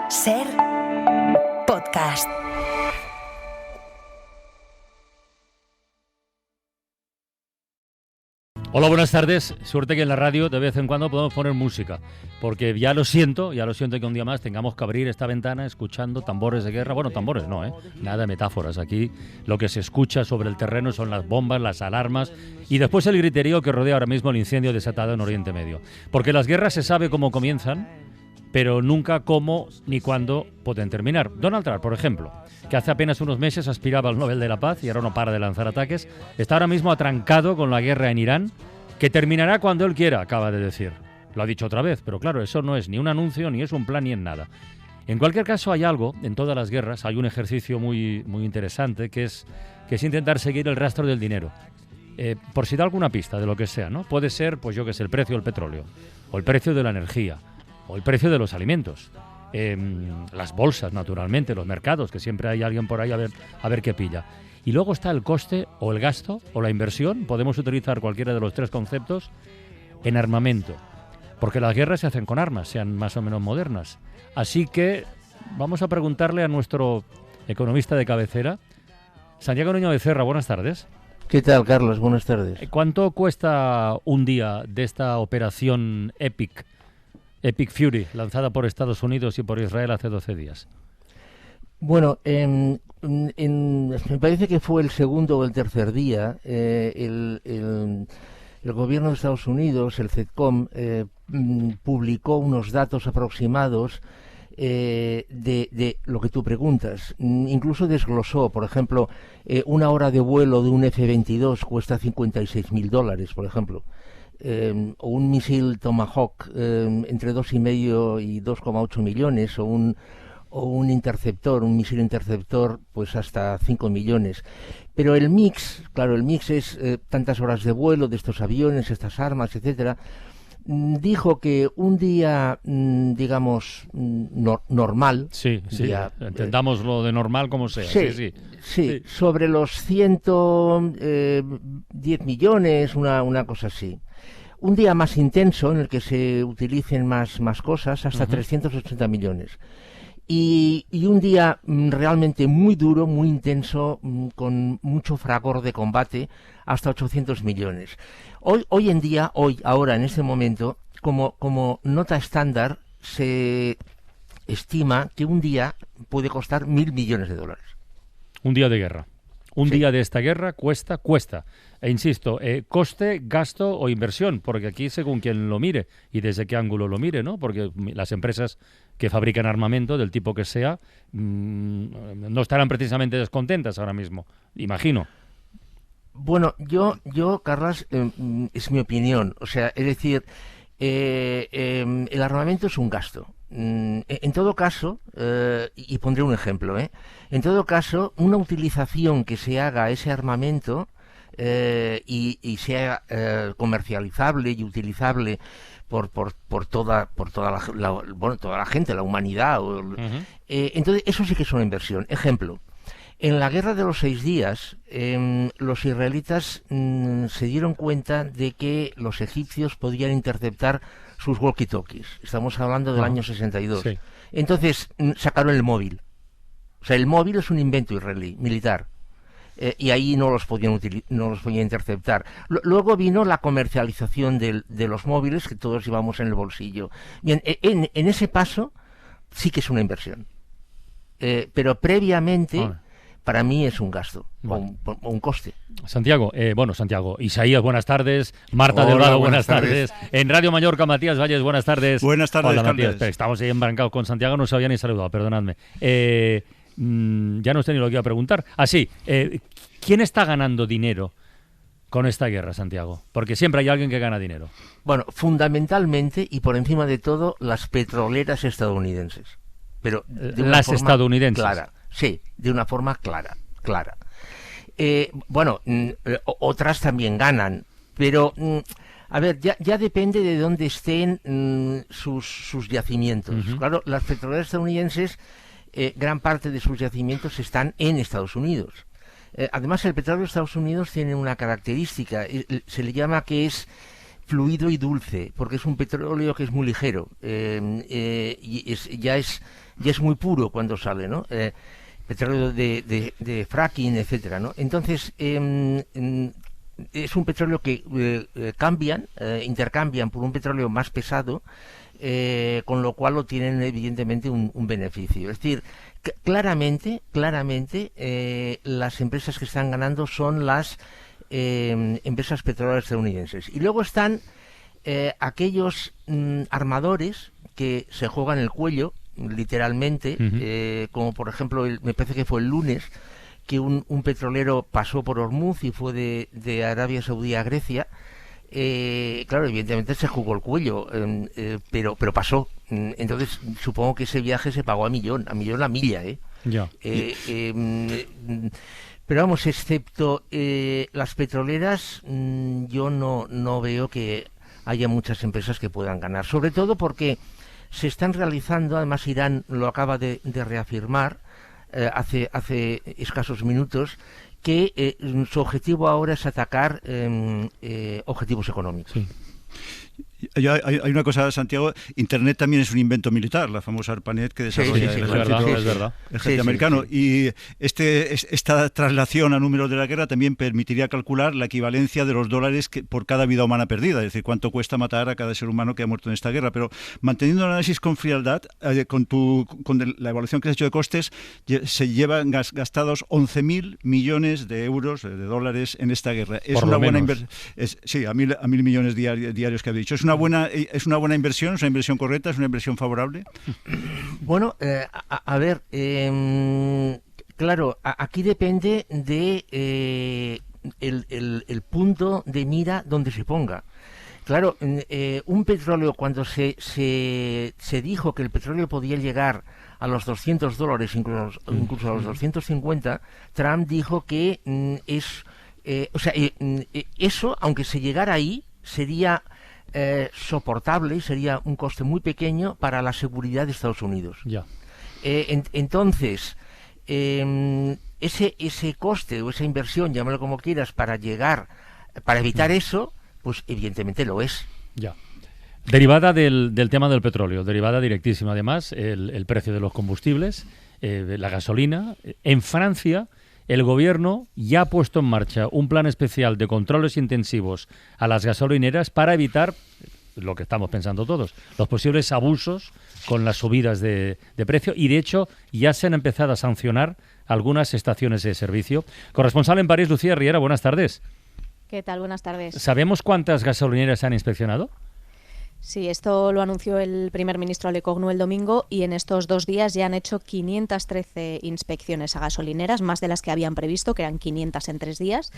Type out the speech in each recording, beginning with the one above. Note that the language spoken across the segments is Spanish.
Ser podcast. Hola, buenas tardes. Suerte que en la radio de vez en cuando podemos poner música, porque ya lo siento que un día más tengamos que abrir esta ventana escuchando tambores de guerra. Bueno, tambores no, nada de metáforas. Aquí lo que se escucha sobre el terreno son las bombas, las alarmas y después el griterío que rodea ahora mismo el incendio desatado en Oriente Medio. Porque las guerras se sabe cómo comienzan, pero nunca cómo ni cuándo pueden terminar. Donald Trump, por ejemplo, que hace apenas unos meses aspiraba al Nobel de la Paz y ahora no para de lanzar ataques, está ahora mismo atrancado con la guerra en Irán, que terminará cuando él quiera, acaba de decir. Lo ha dicho otra vez, pero claro, eso no es ni un anuncio, ni es un plan, ni en nada. En cualquier caso, hay algo, en todas las guerras, hay un ejercicio muy interesante, que es intentar seguir el rastro del dinero. Por si da alguna pista de lo que sea, ¿no? Puede ser, pues yo que sé, el precio del petróleo, o el precio de la energía, o el precio de los alimentos, las bolsas, naturalmente, los mercados, que siempre hay alguien por ahí a ver qué pilla. Y luego está el coste o el gasto o la inversión, podemos utilizar cualquiera de los tres conceptos, en armamento. Porque las guerras se hacen con armas, sean más o menos modernas. Así que vamos a preguntarle a nuestro economista de cabecera, Santiago Nuño Becerra. Buenas tardes. ¿Qué tal, Carlos? Buenas tardes. ¿Cuánto cuesta un día de esta operación Epic Fury, lanzada por Estados Unidos y por Israel hace 12 días? Bueno, me parece que fue el segundo o el tercer día, el gobierno de Estados Unidos, el CENTCOM, publicó unos datos aproximados de lo que tú preguntas. Incluso desglosó, por ejemplo, una hora de vuelo de un F-22 cuesta $56.000, por ejemplo. O un misil Tomahawk entre 2,5 y 2,8 millones, o un interceptor, un misil interceptor, pues hasta 5 millones. Pero el mix es tantas horas de vuelo de estos aviones, estas armas, etcétera. Dijo que un día, digamos, normal... Sí, entendamos lo de normal como sea. Sí, sobre los 110 millones, una cosa así. Un día más intenso, en el que se utilicen más cosas, hasta 380 millones. Y un día realmente muy duro, muy intenso, con mucho fragor de combate, hasta 800 millones. Hoy en día, ahora, en este momento, como nota estándar, se estima que un día puede costar $1.000 millones. Un día de guerra. Un día de esta guerra cuesta. E insisto, coste, gasto o inversión, porque aquí según quien lo mire y desde qué ángulo lo mire, ¿no? Porque las empresas que fabrican armamento, del tipo que sea, no estarán precisamente descontentas ahora mismo, imagino. Bueno, yo Carlos, es mi opinión. O sea, es decir, el armamento es un gasto. En todo caso, y pondré un ejemplo, en todo caso, una utilización que se haga a ese armamento y sea comercializable y utilizable por toda la gente, la humanidad. Entonces, eso sí que es una inversión. Ejemplo, en la guerra de los 6 días, los israelitas se dieron cuenta de que los egipcios podían interceptar sus walkie-talkies. Estamos hablando del año 62. Sí. Entonces sacaron el móvil. O sea, el móvil es un invento israelí, militar. Y ahí no los podían interceptar. Luego vino la comercialización de los móviles, que todos llevamos en el bolsillo. Bien, en ese paso sí que es una inversión. Pero previamente... Para mí es un gasto, o un coste. Santiago, Isaías, buenas tardes. Marta Delgado, buenas tardes. En Radio Mallorca, Matías Valles, buenas tardes. Buenas tardes, hola, Matías. Estamos ahí embrancados con Santiago, no se había ni saludado, perdonadme. Ya no sé ni lo que iba a preguntar. ¿Quién está ganando dinero con esta guerra, Santiago? Porque siempre hay alguien que gana dinero. Bueno, fundamentalmente y por encima de todo, las petroleras estadounidenses. Pero las estadounidenses. Clara. Sí, de una forma clara. Otras también ganan, pero a ver, ya depende de dónde estén sus yacimientos. Claro, las petroleras estadounidenses, gran parte de sus yacimientos están en Estados Unidos. Además, el petróleo de Estados Unidos tiene una característica, se le llama que es fluido y dulce, porque es un petróleo que es muy ligero y ya es muy puro cuando sale, ¿no? Petróleo de fracking, etcétera, ¿no? Entonces, es un petróleo que intercambian por un petróleo más pesado, con lo cual obtienen evidentemente un beneficio. Es decir, claramente, las empresas que están ganando son las empresas petroleras estadounidenses. Y luego están aquellos armadores que se juegan el cuello, literalmente, como por ejemplo, me parece que fue el lunes, que un petrolero pasó por Hormuz y fue de Arabia Saudí a Grecia. Claro, evidentemente se jugó el cuello, pero pasó. Entonces, supongo que ese viaje se pagó a millón la milla, Ya. Pero vamos, excepto las petroleras, yo no veo que haya muchas empresas que puedan ganar. Sobre todo porque se están realizando, además Irán lo acaba de reafirmar hace escasos minutos, que su objetivo ahora es atacar objetivos económicos. Sí. Hay una cosa, Santiago, Internet también es un invento militar, la famosa ARPANET que desarrolla el ejército americano. Y esta traslación a números de la guerra también permitiría calcular la equivalencia de los dólares por cada vida humana perdida, es decir, cuánto cuesta matar a cada ser humano que ha muerto en esta guerra. Pero manteniendo el análisis con frialdad, con la evaluación que has hecho de costes, se llevan gastados 11.000 millones de euros, de dólares en esta guerra. Es una buena inversión. Sí, a mil millones diarios que habéis dicho. ¿Es una buena inversión? ¿Es una inversión correcta? ¿Es una inversión favorable? Bueno, a ver, claro, aquí depende de el punto de mira donde se ponga. Claro, un petróleo, cuando se dijo que el petróleo podía llegar a los $200, incluso a los 250, Trump dijo que eso, aunque se llegara ahí, sería soportable y sería un coste muy pequeño para la seguridad de Estados Unidos. Ya. Entonces, ese coste o esa inversión, llámalo como quieras, para evitar eso, pues evidentemente lo es. Ya. Derivada del tema del petróleo, derivada directísima además, el precio de los combustibles, la gasolina. En Francia, el gobierno ya ha puesto en marcha un plan especial de controles intensivos a las gasolineras para evitar lo que estamos pensando todos, los posibles abusos con las subidas de precio, y de hecho ya se han empezado a sancionar algunas estaciones de servicio. Corresponsal en París, Lucía Riera, buenas tardes. ¿Qué tal? Buenas tardes. ¿Sabemos cuántas gasolineras se han inspeccionado? Sí, esto lo anunció el primer ministro Lecognu el domingo, y en estos 2 días ya han hecho 513 inspecciones a gasolineras, más de las que habían previsto, que eran 500 en 3 días,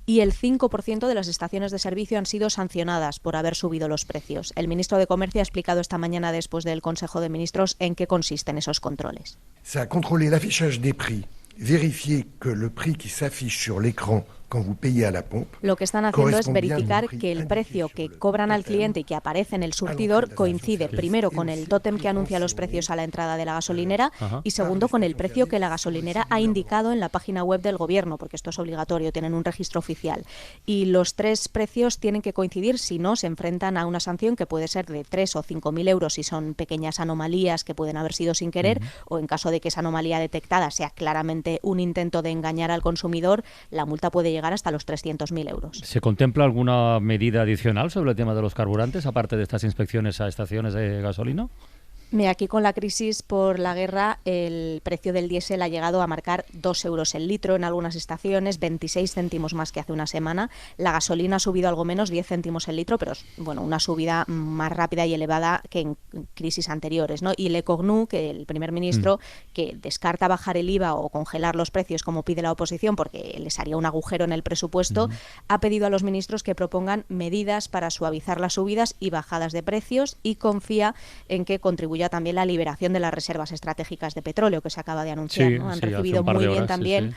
y el 5% de las estaciones de servicio han sido sancionadas por haber subido los precios. El ministro de Comercio ha explicado esta mañana, después del Consejo de Ministros, en qué consisten esos controles. Ça a contrôlé l'affichage des prix, vérifier que le prix qui s'affiche sur l'écran quand vous payez à la pompe. Lo que están haciendo es verificar que el precio que cobran al cliente y que aparece en el surtidor coincide primero con el tótem que anuncia los precios a la entrada de la gasolinera y segundo con el precio que la gasolinera ha indicado en la página web del gobierno, porque esto es obligatorio, tienen un registro oficial. Y los 3 precios tienen que coincidir, si no se enfrentan a una sanción que puede ser de 3 o 5.000 euros si son pequeñas anomalías que pueden haber sido sin querer, o en caso de que esa anomalía detectada sea claramente un intento de engañar al consumidor, la multa puede llegar hasta los 300.000 euros. ¿Se contempla alguna medida adicional sobre el tema de los carburantes, aparte de estas inspecciones a estaciones de gasolina? Mira, aquí con la crisis por la guerra, el precio del diésel ha llegado a marcar 2 euros el litro en algunas estaciones, 26 céntimos más que hace una semana. La gasolina ha subido algo menos, 10 céntimos el litro, pero es una subida más rápida y elevada que en crisis anteriores, ¿no? Y Lecognu, que el primer ministro, que descarta bajar el IVA o congelar los precios como pide la oposición porque les haría un agujero en el presupuesto, ha pedido a los ministros que propongan medidas para suavizar las subidas y bajadas de precios, y confía en que contribuyan apoya también la liberación de las reservas estratégicas de petróleo que se acaba de anunciar, ¿no? Han recibido muy bien también.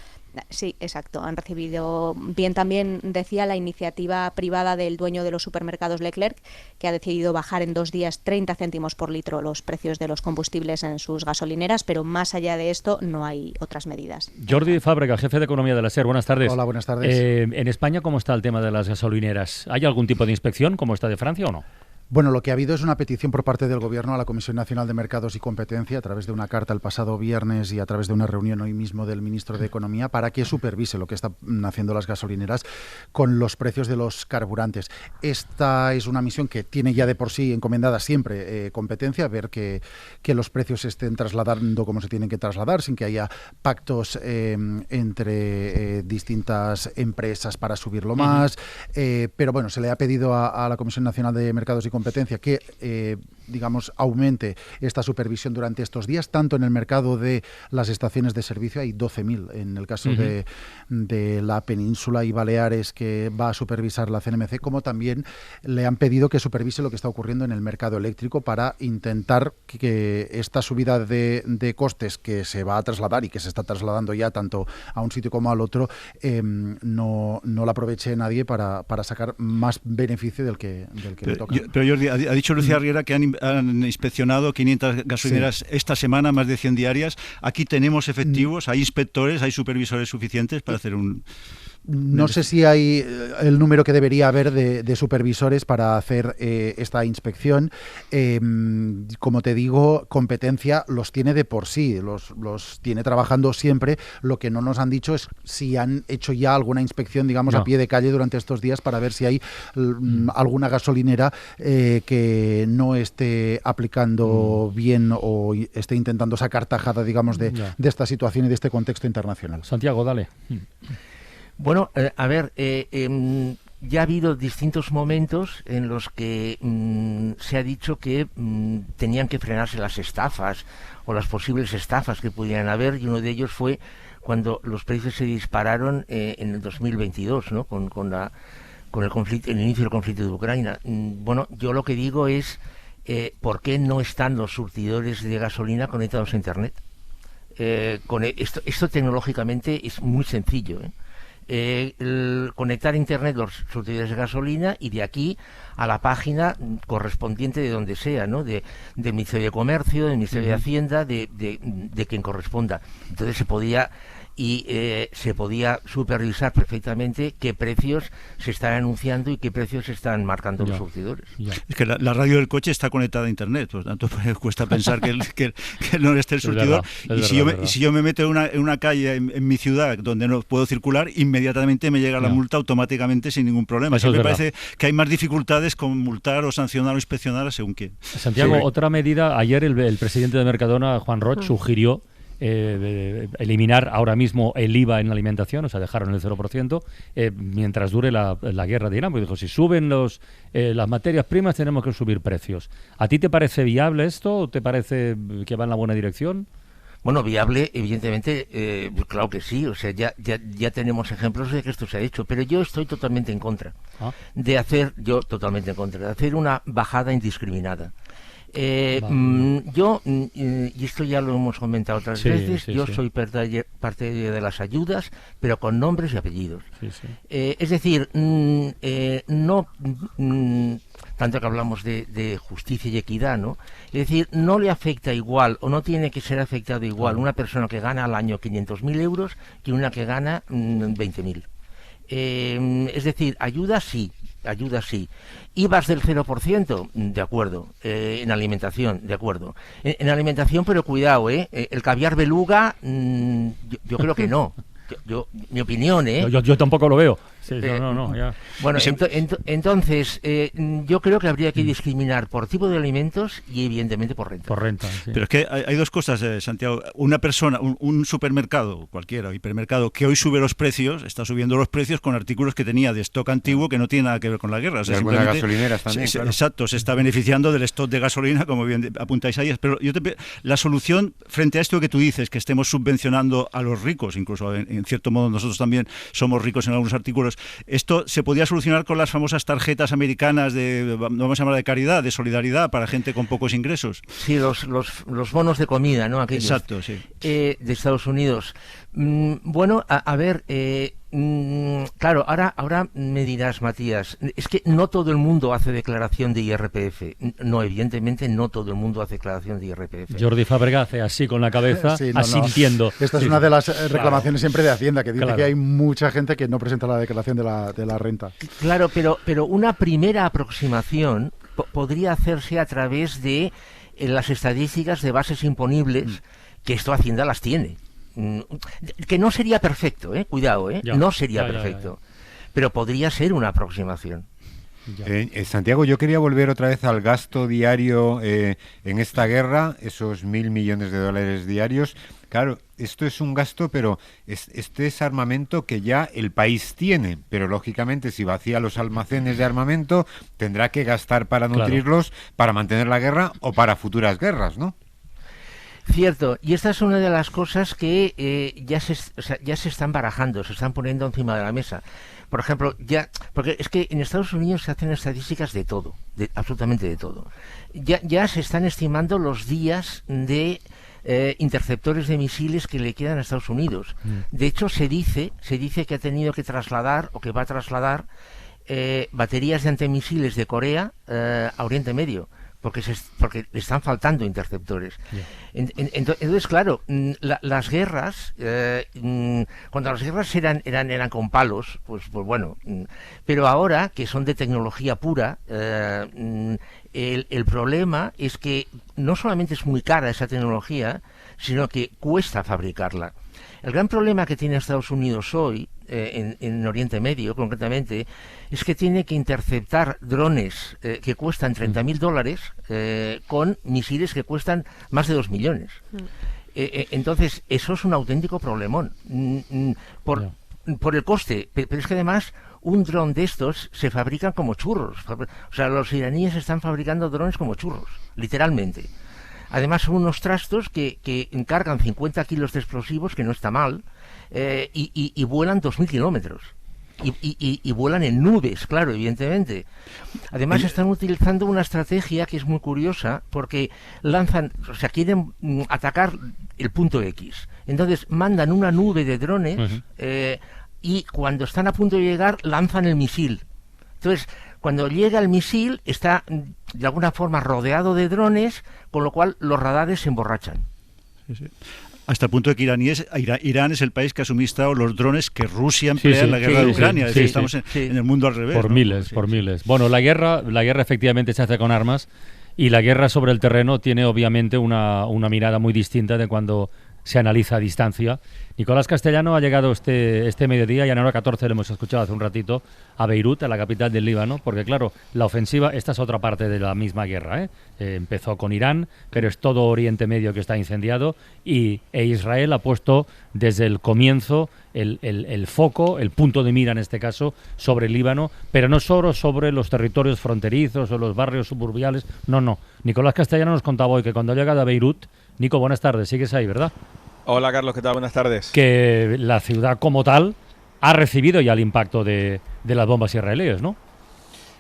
Sí, exacto. Han recibido bien también, decía, la iniciativa privada del dueño de los supermercados Leclerc, que ha decidido bajar en 2 días 30 céntimos por litro los precios de los combustibles en sus gasolineras, pero más allá de esto no hay otras medidas. Jordi Fábrega, jefe de Economía de la SER, buenas tardes. Hola, buenas tardes. En España, ¿cómo está el tema de las gasolineras? ¿Hay algún tipo de inspección, como está de Francia, o no? Bueno, lo que ha habido es una petición por parte del Gobierno a la Comisión Nacional de Mercados y Competencia, a través de una carta el pasado viernes y a través de una reunión hoy mismo del ministro de Economía, para que supervise lo que están haciendo las gasolineras con los precios de los carburantes. Esta es una misión que tiene ya de por sí encomendada siempre competencia, ver que los precios se estén trasladando como se tienen que trasladar, sin que haya pactos entre distintas empresas para subirlo más. Pero bueno, se le ha pedido a la Comisión Nacional de Mercados y Competencia que, digamos, aumente esta supervisión durante estos días, tanto en el mercado de las estaciones de servicio, hay 12.000 en el caso de la península y Baleares que va a supervisar la CNMC, como también le han pedido que supervise lo que está ocurriendo en el mercado eléctrico para intentar que esta subida de costes que se va a trasladar y que se está trasladando ya tanto a un sitio como al otro, no la aproveche nadie para sacar más beneficio del que le toca. Pero Jordi, ha dicho Lucía Riera que han inspeccionado 500 gasolineras esta semana, más de 100 diarias. Aquí tenemos efectivos, hay inspectores, hay supervisores suficientes para hacer un... No sé si hay el número que debería haber de supervisores para hacer esta inspección. Como te digo, competencia los tiene de por sí, los tiene trabajando siempre. Lo que no nos han dicho es si han hecho ya alguna inspección, digamos, a pie de calle durante estos días para ver si hay alguna gasolinera que no esté aplicando bien o esté intentando sacar tajada, digamos, de esta situación y de este contexto internacional. Santiago, dale. Bueno, a ver, ya ha habido distintos momentos en los que se ha dicho que tenían que frenarse las estafas o las posibles estafas que pudieran haber, y uno de ellos fue cuando los precios se dispararon en el 2022, ¿no? con el conflicto, el inicio del conflicto de Ucrania. Bueno, yo lo que digo es ¿por qué no están los surtidores de gasolina conectados a Internet? Esto tecnológicamente es muy sencillo, conectar a Internet los surtidores de gasolina y de aquí a la página correspondiente de donde sea, ¿no? Del Ministerio de Comercio, del Ministerio de Hacienda, de quien corresponda. Entonces se podía supervisar perfectamente qué precios se están anunciando y qué precios se están marcando los surtidores. Es que la radio del coche está conectada a Internet, por lo tanto cuesta pensar que no esté el surtidor. Si yo me meto en una calle en mi ciudad donde no puedo circular, inmediatamente me llega la multa automáticamente sin ningún problema. Así que me parece que hay más dificultades con multar o sancionar o inspeccionar según quién. Santiago, otra medida, ayer el presidente de Mercadona, Juan Roig, sugirió eliminar ahora mismo el IVA en la alimentación, o sea, dejaron el 0%, mientras dure la guerra de Irán, porque dijo, si suben las materias primas tenemos que subir precios. ¿A ti te parece viable esto o te parece que va en la buena dirección? Bueno, viable, evidentemente, claro que sí, o sea, ya tenemos ejemplos de que esto se ha hecho, pero yo estoy totalmente en contra de hacer una bajada indiscriminada. Yo, y esto ya lo hemos comentado otras veces, soy partidario de las ayudas, pero con nombres y apellidos. Es decir, no... tanto que hablamos de justicia y equidad, ¿no? Es decir, no le afecta igual o no tiene que ser afectado igual una persona que gana al año 500.000 euros que una que gana 20.000. Es decir, ayuda sí. IVAs del 0%, de acuerdo. En alimentación, de acuerdo. En alimentación, pero cuidado, el caviar beluga, yo creo que no. Mi opinión, Yo tampoco lo veo. Sí, ya. Bueno, entonces, yo creo que habría que discriminar por tipo de alimentos y evidentemente por renta. Por renta, sí. Pero es que hay dos cosas, Santiago. Una persona, un supermercado, cualquiera, hipermercado, que hoy sube los precios, está subiendo los precios con artículos que tenía de stock antiguo que no tiene nada que ver con la guerra. O sea, algunas gasolineras también, claro. Exacto, se está beneficiando del stock de gasolina, como bien apuntáis ahí. Pero la solución frente a esto que tú dices, que estemos subvencionando a los ricos, incluso en cierto modo nosotros también somos ricos en algunos artículos, Unidos. Esto se podía solucionar con las famosas tarjetas americanas vamos a llamar de caridad, de solidaridad para gente con pocos ingresos. Sí, los bonos de comida, ¿no? Aquellos, exacto, sí. De Estados Unidos. Bueno, a ver, claro, ahora me dirás, Matías, es que no todo el mundo hace declaración de IRPF. No, evidentemente no todo el mundo hace declaración de IRPF. Jordi Fábrega hace así con la cabeza, sí, asintiendo. Esta es una de las reclamaciones siempre de Hacienda, que dice Claro. que hay mucha gente que no presenta la declaración de la renta. Claro, pero una primera aproximación podría hacerse a través de las estadísticas de bases imponibles, que esto Hacienda las tiene. Que no sería perfecto, cuidado, Ya, no sería ya, perfecto, pero podría ser una aproximación. Santiago, yo quería volver otra vez al gasto diario en esta guerra, esos 1.000 millones de dólares diarios. Claro, esto es un gasto, pero este es armamento que ya el país tiene, pero lógicamente si vacía los almacenes de armamento tendrá que gastar para nutrirlos, para mantener la guerra o para futuras guerras, ¿no? Cierto, y esta es una de las cosas que ya se están barajando, se están poniendo encima de la mesa. Por ejemplo, porque es que en Estados Unidos se hacen estadísticas de todo, absolutamente de todo. Ya se están estimando los días de interceptores de misiles que le quedan a Estados Unidos. De hecho, se dice que ha tenido que trasladar o que va a trasladar baterías de antimisiles de Corea a Oriente Medio, porque le están faltando interceptores. Entonces, claro, las guerras, cuando las guerras eran con palos, pues bueno, pero ahora, que son de tecnología pura, el problema es que no solamente es muy cara esa tecnología, sino que cuesta fabricarla. El gran problema que tiene Estados Unidos hoy, en Oriente Medio concretamente, es que tiene que interceptar drones que cuestan $30.000 con misiles que cuestan más de 2 millones. Entonces, eso es un auténtico problemón por el coste, pero es que además un dron de estos se fabrican como churros. O sea, los iraníes están fabricando drones como churros, literalmente. Además son unos trastos que cargan 50 kilos de explosivos, que no está mal, y vuelan 2.000 kilómetros. Y vuelan en nubes, claro, evidentemente. Además están utilizando una estrategia que es muy curiosa, porque quieren atacar el punto X. Entonces mandan una nube de drones y cuando están a punto de llegar lanzan el misil. Entonces, cuando llega el misil está de alguna forma rodeado de drones, con lo cual los radares se emborrachan. Sí. Hasta el punto de que Irán es el país que ha suministrado los drones que Rusia emplea en la guerra de Ucrania. Es decir, estamos en el mundo al revés. Por miles. Bueno, la guerra efectivamente se hace con armas, y la guerra sobre el terreno tiene obviamente una mirada muy distinta de cuando se analiza a distancia. Nicolás Castellano ha llegado este mediodía, y en hora 14 lo hemos escuchado hace un ratito, a Beirut, a la capital del Líbano, porque claro, la ofensiva, esta es otra parte de la misma guerra, empezó con Irán, pero es todo Oriente Medio que está incendiado, e Israel ha puesto desde el comienzo el foco, el punto de mira en este caso, sobre el Líbano, pero no solo sobre los territorios fronterizos o los barrios suburbiales, no. Nicolás Castellano nos contaba hoy que cuando ha llegado a Beirut, Nico, buenas tardes, sigues ahí, ¿verdad? Hola Carlos, ¿qué tal? Buenas tardes. Que la ciudad como tal ha recibido ya el impacto de las bombas israelíes, ¿no?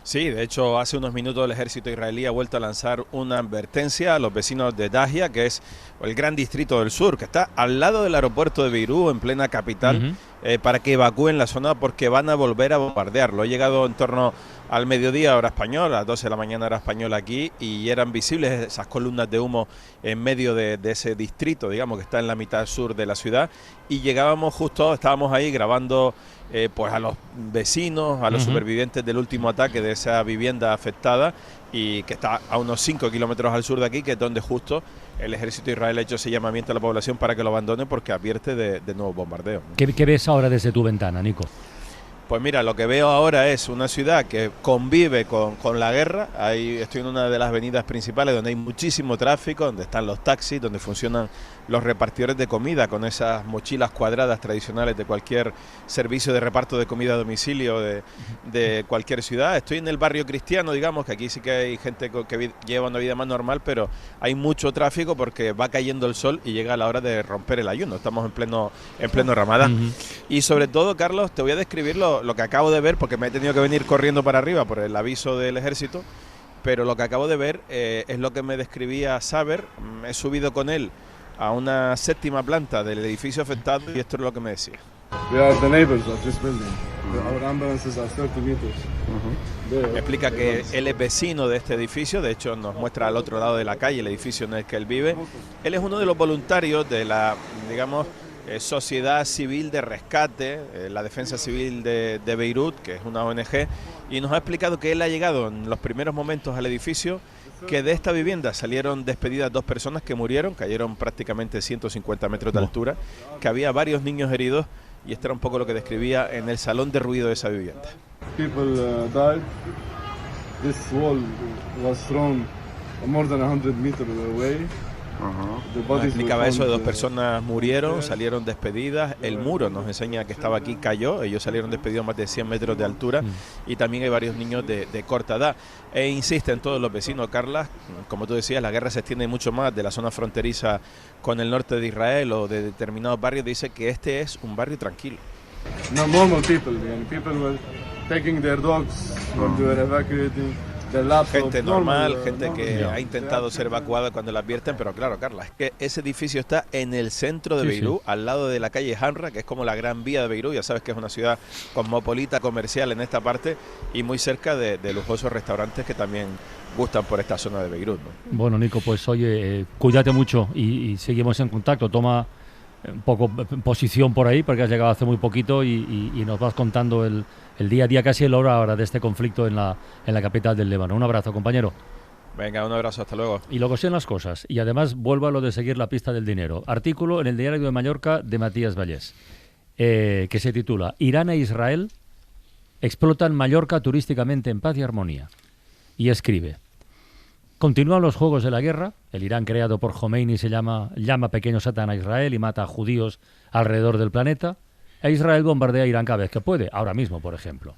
Sí, de hecho, hace unos minutos el ejército israelí ha vuelto a lanzar una advertencia a los vecinos de Dahia, que es el gran distrito del sur, que está al lado del aeropuerto de Beirut, en plena capital, para que evacúen la zona porque van a volver a bombardearlo. He llegado en torno al mediodía, hora española, a las 12 de la mañana, hora española aquí, y eran visibles esas columnas de humo en medio de ese distrito, digamos, que está en la mitad sur de la ciudad, y estábamos ahí grabando pues a los vecinos, a los supervivientes del último ataque de esa vivienda afectada, y que está a unos 5 kilómetros al sur de aquí, que es donde justo el ejército israelí ha hecho ese llamamiento a la población para que lo abandone, porque advierte de nuevos bombardeos. ¿Qué ves ahora desde tu ventana, Nico? Pues mira, lo que veo ahora es una ciudad que convive con la guerra. Estoy en una de las avenidas principales donde hay muchísimo tráfico, donde están los taxis, donde funcionan los repartidores de comida con esas mochilas cuadradas tradicionales de cualquier servicio de reparto de comida a domicilio de cualquier ciudad. Estoy en el barrio cristiano, digamos, que aquí sí que hay gente que lleva una vida más normal, pero hay mucho tráfico porque va cayendo el sol y llega la hora de romper el ayuno. Estamos en pleno Ramadán. Y sobre todo, Carlos, te voy a describir lo que acabo de ver, porque me he tenido que venir corriendo para arriba por el aviso del ejército, pero lo que acabo de ver es lo que me describía Saber. He subido con él a una 7ª planta del edificio afectado y esto es lo que me decía. Me explica que él es vecino de este edificio, de hecho nos muestra al otro lado de la calle el edificio en el que él vive. Él es uno de los voluntarios de la, digamos, Sociedad Civil de Rescate, la Defensa Civil de Beirut, que es una ONG, y nos ha explicado que él ha llegado en los primeros momentos al edificio, que de esta vivienda salieron despedidas 2 personas que murieron, cayeron prácticamente 150 metros de altura, que había varios niños heridos, y esto era un poco lo que describía en el salón de ruido de esa vivienda. People died. This wall was thrown more than 100 meters away. Nos explicaba eso, de 2 personas murieron, salieron despedidas, el muro nos enseña que estaba aquí, cayó, ellos salieron despedidos a más de 100 metros de altura y también hay varios niños de corta edad. E insisten todos los vecinos, Carla, como tú decías, la guerra se extiende mucho más de la zona fronteriza con el norte de Israel o de determinados barrios, dice que este es un barrio tranquilo. No normal people, people were taking their dogs when they were evacuating. Gente normal, gente que ha intentado ser evacuada cuando la advierten, pero claro, Carla, es que ese edificio está en el centro de Beirut, al lado de la calle Hamra, que es como la gran vía de Beirut, ya sabes que es una ciudad cosmopolita, comercial en esta parte, y muy cerca de lujosos restaurantes que también gustan por esta zona de Beirut, ¿no? Bueno, Nico, pues oye, cuídate mucho y seguimos en contacto, toma un poco posición por ahí, porque has llegado hace muy poquito y nos vas contando el día a día, casi el hora ahora de este conflicto en la capital del Líbano. Un abrazo, compañero. Venga, un abrazo, hasta luego. Y luego sean las cosas. Y además vuelvo a lo de seguir la pista del dinero. Artículo en el Diario de Mallorca de Matías Vallés, que se titula Irán e Israel explotan Mallorca turísticamente en paz y armonía. Y escribe: continúan los juegos de la guerra. El Irán creado por Khomeini llama pequeño Satán a Israel y mata a judíos alrededor del planeta. E Israel bombardea a Irán cada vez que puede, ahora mismo, por ejemplo.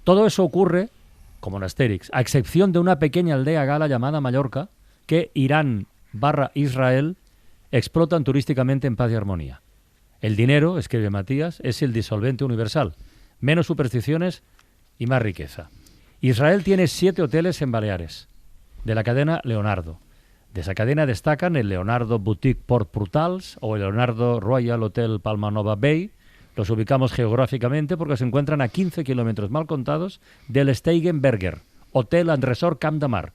Todo eso ocurre, como en Asterix, a excepción de una pequeña aldea gala llamada Mallorca, que Irán/Israel explotan turísticamente en paz y armonía. El dinero, escribe Matías, es el disolvente universal. Menos supersticiones y más riqueza. Israel tiene 7 hoteles en Baleares, de la cadena Leonardo. De esa cadena destacan el Leonardo Boutique Port Brutals o el Leonardo Royal Hotel Palma Nova Bay. Los ubicamos geográficamente porque se encuentran a 15 kilómetros mal contados del Steigenberger, Hotel and Resort Camp de Mar.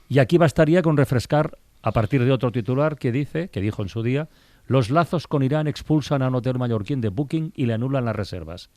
Y aquí bastaría con refrescar a partir de otro titular que dijo en su día: los lazos con Irán expulsan a un hotel mallorquín de Booking y le anulan las reservas.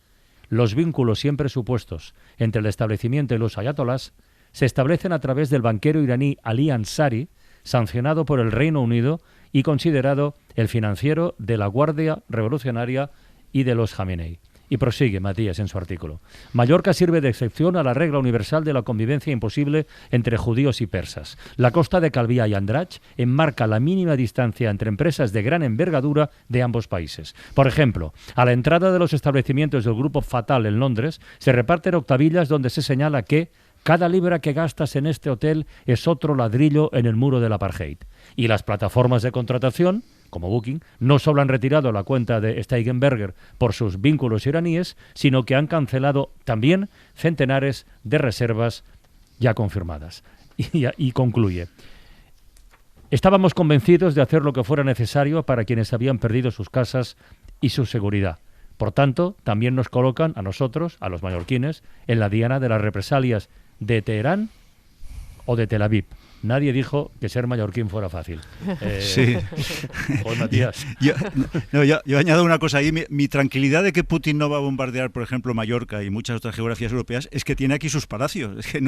Los vínculos siempre supuestos entre el establecimiento y los ayatolás se establecen a través del banquero iraní Ali Ansari, sancionado por el Reino Unido y considerado el financiero de la Guardia Revolucionaria y de los Jamenei. Y prosigue Matías en su artículo: Mallorca sirve de excepción a la regla universal de la convivencia imposible entre judíos y persas. La costa de Calvià y Andratx enmarca la mínima distancia entre empresas de gran envergadura de ambos países. Por ejemplo, a la entrada de los establecimientos del grupo Fatal en Londres se reparten octavillas donde se señala que cada libra que gastas en este hotel es otro ladrillo en el muro del apartheid. Y las plataformas de contratación, como Booking, no solo han retirado la cuenta de Steigenberger por sus vínculos iraníes, sino que han cancelado también centenares de reservas ya confirmadas. Y concluye: estábamos convencidos de hacer lo que fuera necesario para quienes habían perdido sus casas y su seguridad. Por tanto, también nos colocan a nosotros, a los mallorquines, en la diana de las represalias de Teherán o de Tel Aviv. Nadie dijo que ser mallorquín fuera fácil. Sí. Pues Matías. Yo añado una cosa ahí. Mi tranquilidad de que Putin no va a bombardear, por ejemplo, Mallorca y muchas otras geografías europeas, es que tiene aquí sus palacios. Es que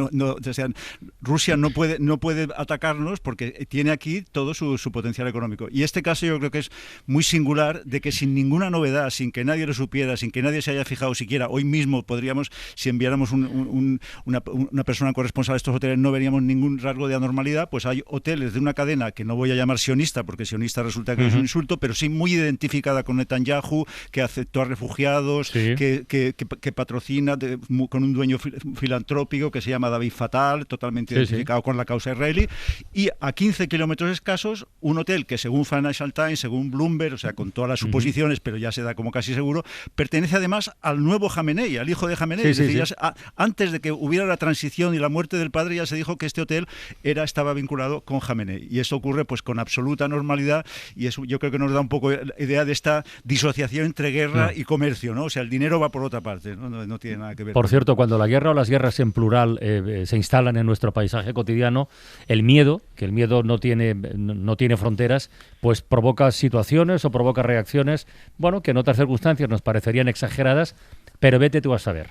Rusia no puede atacarnos porque tiene aquí todo su potencial económico. Y este caso yo creo que es muy singular, de que sin ninguna novedad, sin que nadie lo supiera, sin que nadie se haya fijado siquiera, hoy mismo podríamos, si enviáramos una persona corresponsal a estos hoteles, no veríamos ningún rasgo de anormalidad. normalidad, pues hay hoteles de una cadena que no voy a llamar sionista, porque sionista resulta que es un insulto, pero sí muy identificada con Netanyahu, que aceptó a refugiados, que patrocina con un dueño filantrópico que se llama David Fatal, totalmente identificado con la causa israelí, y a 15 kilómetros escasos, un hotel que según Financial Times, según Bloomberg, o sea, con todas las suposiciones, pero ya se da como casi seguro, pertenece además al nuevo Jamenei, al hijo de Jamenei. Antes de que hubiera la transición y la muerte del padre, ya se dijo que este hotel estaba vinculado con Jamenei. Y eso ocurre pues con absoluta normalidad, y eso yo creo que nos da un poco idea de esta disociación entre guerra y comercio, ¿no? O sea, el dinero va por otra parte, no tiene nada que ver. Por cierto, cuando la guerra o las guerras en plural se instalan en nuestro paisaje cotidiano, el miedo, que el miedo no tiene fronteras, pues provoca situaciones o provoca reacciones, bueno, que en otras circunstancias nos parecerían exageradas, pero vete tú a saber.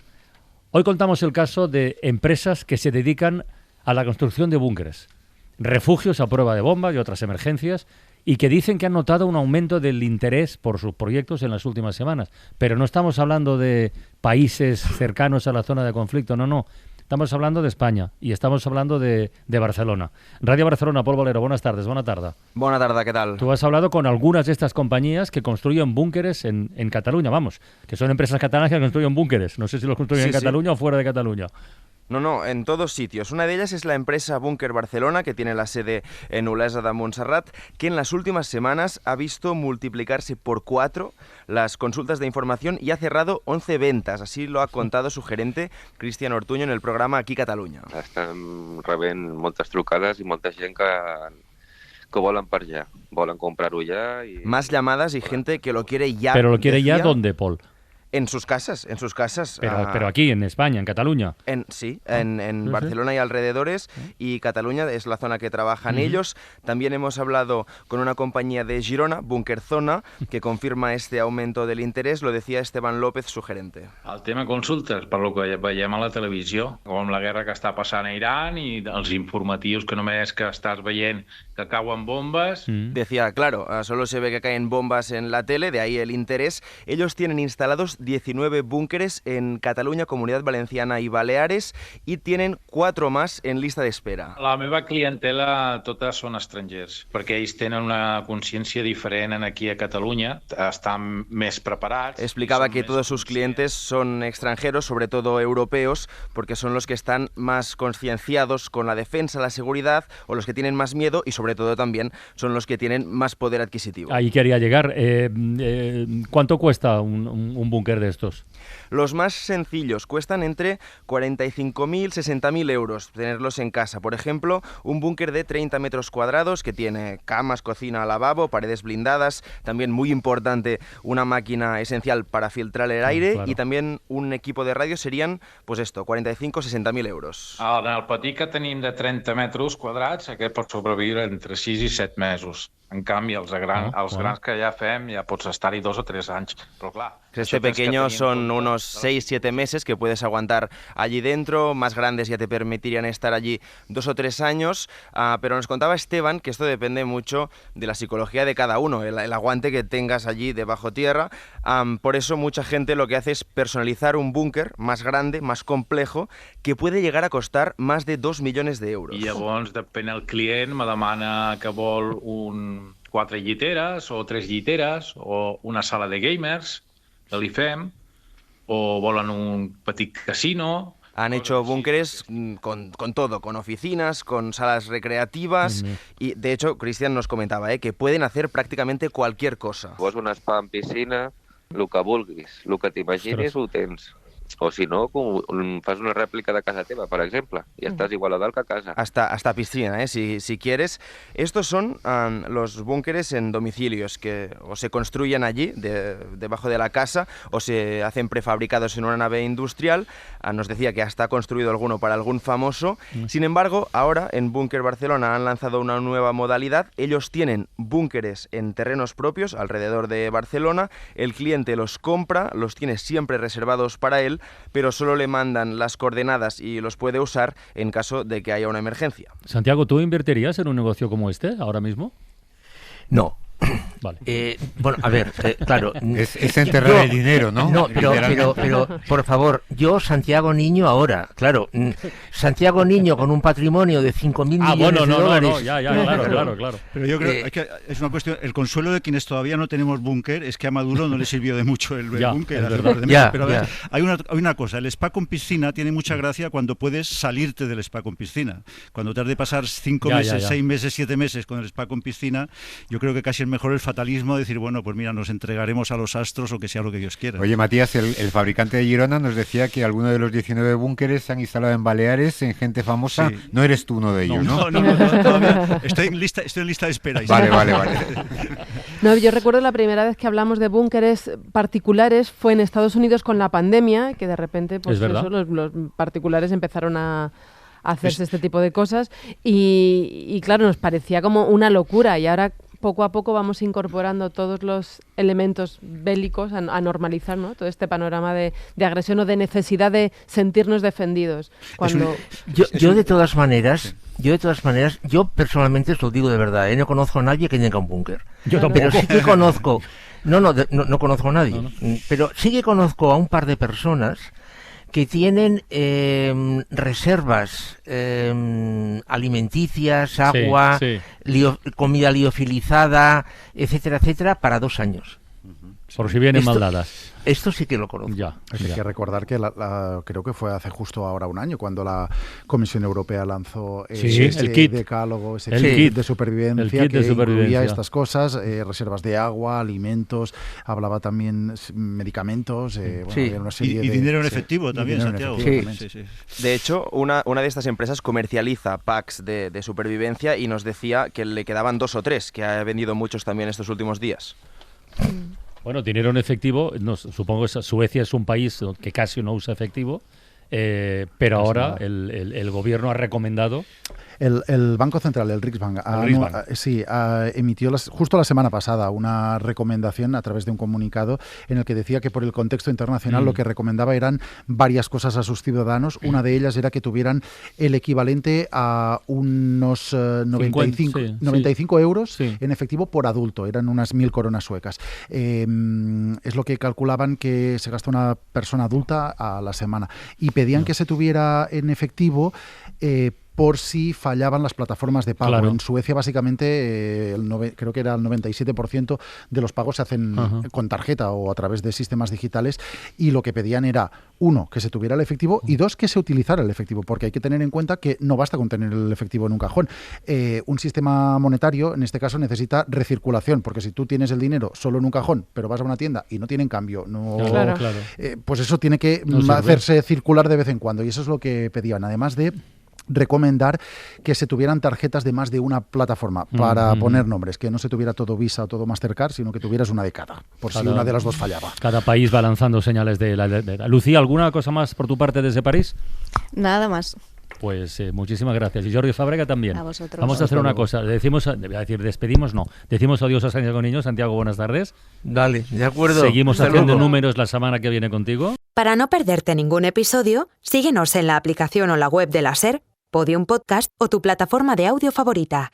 Hoy contamos el caso de empresas que se dedican a la construcción de búnkeres, refugios a prueba de bombas y otras emergencias, y que dicen que han notado un aumento del interés por sus proyectos en las últimas semanas. Pero no estamos hablando de países cercanos a la zona de conflicto, no. Estamos hablando de España y estamos hablando de Barcelona. Radio Barcelona, Pol Valero, buenas tardes, buena tarde. Buena tarde, ¿qué tal? Tú has hablado con algunas de estas compañías que construyen búnkeres en Cataluña, vamos, que son empresas catalanas que construyen búnkeres. No sé si los construyen en Cataluña o fuera de Cataluña. No, en todos sitios. Una de ellas es la empresa Búnker Barcelona, que tiene la sede en Olesa de Montserrat, que en las últimas semanas ha visto multiplicarse por 4 las consultas de información y ha cerrado 11 ventas. Así lo ha contado su gerente, Cristian Ortuño, en el programa Aquí Catalunya. Estan rebent moltes trucades i molta gent que volen per ja, volen comprar-ho ja. Más llamadas y gente que lo quiere ya. ¿Pero lo quiere ya dónde, Pol? En sus casas. Pero aquí, en España, en Cataluña. En Barcelona y alrededores, y Cataluña es la zona que trabajan ellos. También hemos hablado con una compañía de Girona, Búnker Zona, que confirma este aumento del interés. Lo decía Esteban López, su gerente. El tema consultes, per lo que veiem a la televisió, com la guerra que està passant a Iran i els informatius que només que estàs veient que cauen bombas. Decía, claro, solo se ve que caen bombas en la tele, de ahí el interés. Ellos tienen instalados 19 búnkeres en Cataluña, Comunidad Valenciana y Baleares, y tienen 4 más en lista de espera. La meva clientela totes són estrangers, perquè ells tenen una consciència diferent aquí a Catalunya, estan més preparats. Explicaba que todos sus clientes son extranjeros, sobre todo europeos, porque son los que están más concienciados con la defensa, la seguridad, o los que tienen más miedo, y sobre todo también son los que tienen más poder adquisitivo. Ahí quería llegar. ¿Cuánto cuesta un búnker de estos? Los más sencillos cuestan entre 45.000 y 60.000 euros tenerlos en casa. Por ejemplo, un búnker de 30 metros cuadrados que tiene camas, cocina, lavabo, paredes blindadas, también muy importante una máquina esencial para filtrar el aire, y también un equipo de radio serían, pues esto, 45 o 60.000 euros. En el petit que tenim de 30 metres quadrats, aquest pot sobreviure entre 6 i 7 mesos. En canvi, els grans que ja fem ja pots estar-hi 2 o 3 anys. Però clar, este pequeño son unos 6-7 meses que puedes aguantar allí dentro, más grandes ya te permitirían estar allí 2 o 3 años, pero nos contaba Esteban que esto depende mucho de la psicología de cada uno, el aguante que tengas allí debajo tierra. Por eso mucha gente lo que hace es personalizar un búnker más grande, más complejo, que puede llegar a costar más de 2 millones de euros. I llavors, depèn el client, me demana que vol 4 lliteres o 3 lliteres o una sala de gamers, que li fem, o volen un petit casino. Han hecho búnkeres con todo, con oficinas, con salas recreativas, y de hecho Cristian nos comentaba que pueden hacer prácticamente cualquier cosa. Vols un spa en piscina, el que vulguis, el que t'imagines ho tens. O si no, fas una réplica de casa teva, por ejemplo, y estás igual a dalt que a casa. Hasta piscina, si quieres. Estos son los búnkeres en domicilios que o se construyen allí, debajo de la casa, o se hacen prefabricados en una nave industrial. Nos decía que hasta ha construido alguno para algún famoso. Sin embargo, ahora en Búnker Barcelona han lanzado una nueva modalidad. Ellos tienen búnkeres en terrenos propios alrededor de Barcelona. El cliente los compra, los tiene siempre reservados para él, pero solo le mandan las coordenadas y los puede usar en caso de que haya una emergencia. Santiago, ¿tú invertirías en un negocio como este ahora mismo? No. Vale. Bueno, a ver, claro. Es enterrar el dinero, ¿no? No, pero, por favor, yo, Santiago Niño, ahora, claro, Santiago Niño con un patrimonio de 5.000 millones de dólares. No, ya, claro. Pero yo creo que es una cuestión, el consuelo de quienes todavía no tenemos búnker es que a Maduro no le sirvió de mucho el búnker. Pero a ver, hay una cosa, el spa con piscina tiene mucha gracia cuando puedes salirte del spa con piscina. Cuando te has de pasar 5 meses, 6 meses, 7 meses con el spa con piscina, yo creo que casi es mejor el fatalismo de decir, bueno, pues mira, nos entregaremos a los astros o que sea lo que Dios quiera. Oye, Matías, el fabricante de Girona nos decía que algunos de los 19 búnkeres se han instalado en Baleares, en gente famosa. Sí. No eres tú uno de ellos, ¿no? No, todavía estoy en lista de espera. Vale. No, yo recuerdo la primera vez que hablamos de búnkeres particulares fue en Estados Unidos con la pandemia, que de repente pues los particulares empezaron a hacerse este tipo de cosas y claro, nos parecía como una locura y ahora poco a poco vamos incorporando todos los elementos bélicos a normalizar, ¿no? Todo este panorama de agresión o de necesidad de sentirnos defendidos. Yo de todas maneras, yo personalmente os lo digo de verdad, no conozco a nadie que tenga un búnker. Yo tampoco. Pero sí que conozco, no conozco a nadie, pero sí que conozco a un par de personas que tienen reservas alimenticias, agua, comida liofilizada, etcétera, para 2 años. Por si vienen mal dadas. Esto sí que lo conozco. Hay que recordar que creo que fue hace justo ahora un año cuando la Comisión Europea lanzó el kit decálogo, el kit de supervivencia que incluía estas cosas, reservas de agua, alimentos, hablaba también medicamentos, una serie y dinero en efectivo también, Santiago. De hecho, una de estas empresas comercializa packs de supervivencia y nos decía que le quedaban 2 o 3, que ha vendido muchos también estos últimos días. Bueno, dinero en efectivo, supongo que Suecia es un país que casi no usa efectivo, pero ahora el gobierno ha recomendado... El Banco Central, el Riksbank, emitió justo la semana pasada una recomendación a través de un comunicado en el que decía que por el contexto internacional lo que recomendaba eran varias cosas a sus ciudadanos. Una de ellas era que tuvieran el equivalente a unos 95 euros en efectivo por adulto. Eran unas 1.000 coronas suecas. Es lo que calculaban que se gasta una persona adulta a la semana. Y pedían que se tuviera en efectivo por si fallaban las plataformas de pago. Claro. En Suecia, básicamente, creo que era el 97% de los pagos se hacen con tarjeta o a través de sistemas digitales, y lo que pedían era, 1, que se tuviera el efectivo, y 2, que se utilizara el efectivo, porque hay que tener en cuenta que no basta con tener el efectivo en un cajón. Un sistema monetario, en este caso, necesita recirculación, porque si tú tienes el dinero solo en un cajón, pero vas a una tienda y no tienen cambio, pues eso tiene que hacerse circular de vez en cuando, y eso es lo que pedían, además de recomendar que se tuvieran tarjetas de más de una plataforma para poner nombres, que no se tuviera todo Visa o todo Mastercard, sino que tuvieras una de cada, por si una de las dos fallaba. Cada país va lanzando señales de la... Lucía, ¿alguna cosa más por tu parte desde París? Nada más. Pues muchísimas gracias. Y Jordi Fábrega también. A vosotros. Vamos a hacer una cosa. Decimos adiós a Santiago Niño. Santiago, buenas tardes. Dale, de acuerdo. Seguimos haciendo números la semana que viene contigo. Para no perderte ningún episodio, síguenos en la aplicación o la web de la SER, Podium Podcast o tu plataforma de audio favorita.